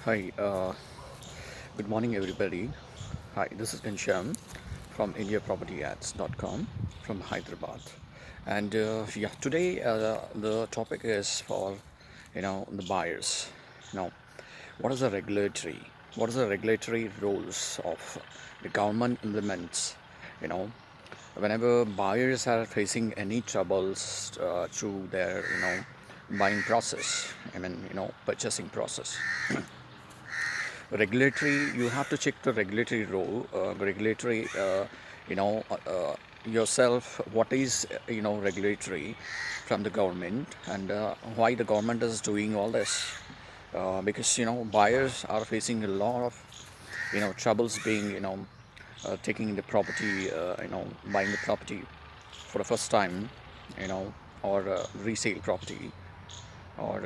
Hi, good morning, everybody. Hi, this is Ghanshyam from INDIA&amp.com from Hyderabad. And yeah, today the topic is for the buyers. Now, what is the regulatory? What is the regulatory rules of the government implements? You know, whenever buyers are facing any troubles through their buying process. Purchasing process. Regulatory, you have to check the regulatory role, regulatory, you know yourself, what is regulatory from the government, and why the government is doing all this, because buyers are facing a lot of troubles being taking the property, buying the property for the first time, or resale property, or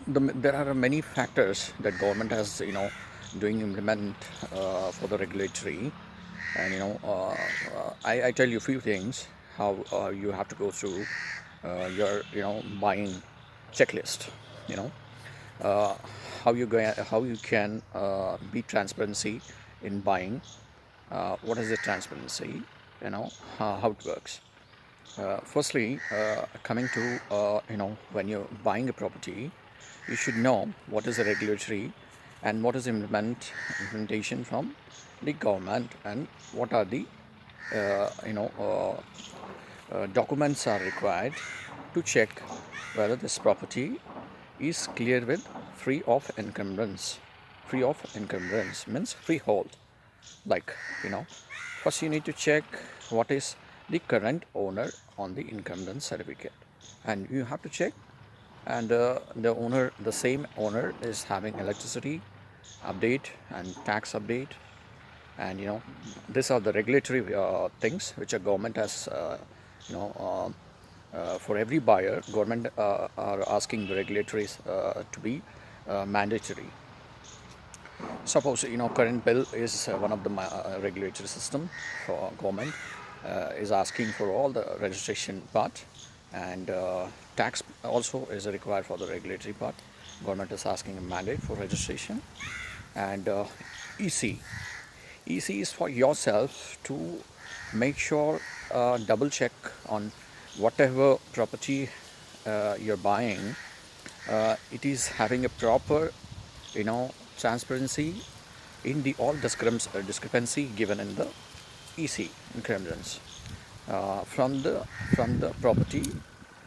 there are many factors that government has doing implement for the regulatory. And I tell you a few things how you have to go through your buying checklist. you know uh, how you can be transparency in buying. What is the transparency? How it works. Firstly, coming to when you're buying a property, you should know what is the regulatory and what is implementation from the government, and what are the uh, you know documents are required to check whether this property is clear with free of encumbrance. Free of encumbrance means freehold. Like, first you need to check what is the current owner on the encumbrance certificate, and you have to check, and the same owner is having electricity update and tax update. And these are the regulatory things which a government has, you know for every buyer, government are asking the regulatories to be mandatory. Suppose current bill is one of the regulatory system for government, is asking for all the registration part, and tax also is required for the regulatory part. Government is asking a mandate for registration. And EC. EC is for yourself to make sure, double check on whatever property you're buying. It is having a proper, transparency in the all discrepancy given in the EC encumbrance, from the property,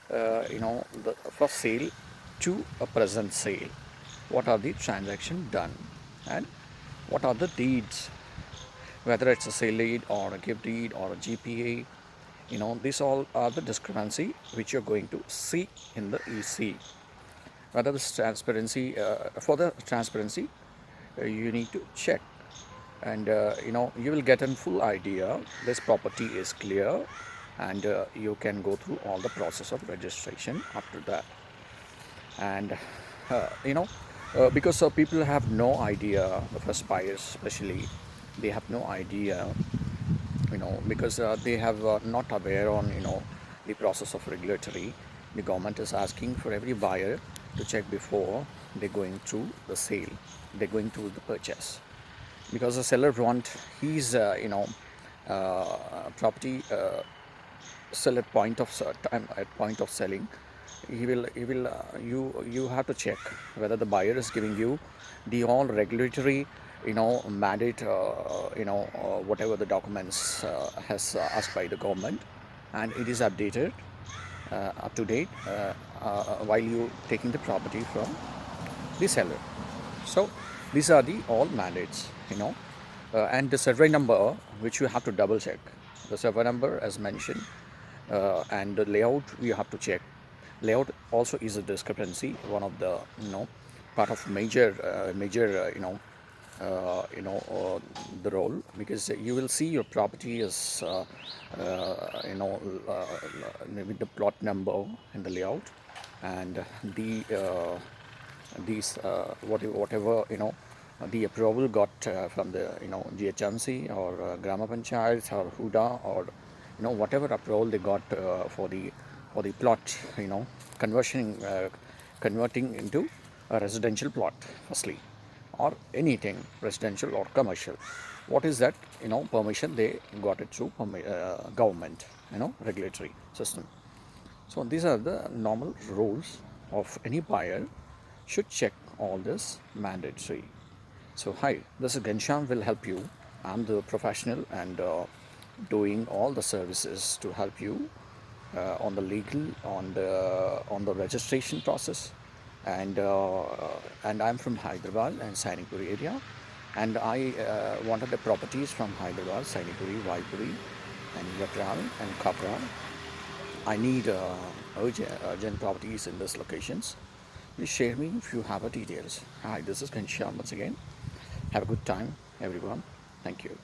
the first sale to a present sale. What are the transactions done, and what are the deeds, whether it's a sale deed or a gift deed or a GPA. These all are the discrepancy which you're going to see in the EC. Whether this transparency, for the transparency, you need to check, and you will get a full idea this property is clear, and you can go through all the process of registration after that. And because people have no idea, the first buyers especially, they have no idea, because they have not aware on the process of regulatory. The government is asking for every buyer to check before they're going through the sale, they're going through the purchase, because the seller want his property sell at point of time, at point of selling. He will you have to check whether the buyer is giving you the all regulatory mandate, whatever the documents has asked by the government, and it is updated, up to date, while you taking the property from the seller. So these are the all mandates, and the survey number which you have to double check. The survey number as mentioned, and the layout you have to check. Layout also is a discrepancy, one of the part of major the role, because you will see your property is with the plot number in the layout, and the these whatever the approval got from the GHMC or Grama Panchayats or Huda, or whatever approval they got for the plot, converting into a residential plot firstly, or anything residential or commercial. What is that? Permission they got it through government, regulatory system. So these are the normal rules of any buyer should check all this mandatory. So hi, this is Gansham will help you. I'm the professional and doing all the services to help you on the legal, on the registration process, and I'm from Hyderabad and Sainipuri area, and I wanted the properties from Hyderabad, Sainipuri, Vaipuri, and Yatral and Kapra. I need urgent properties in these locations. Please share me if you have details. Hi, this is Gansham once again. Have a good time, everyone. Thank you.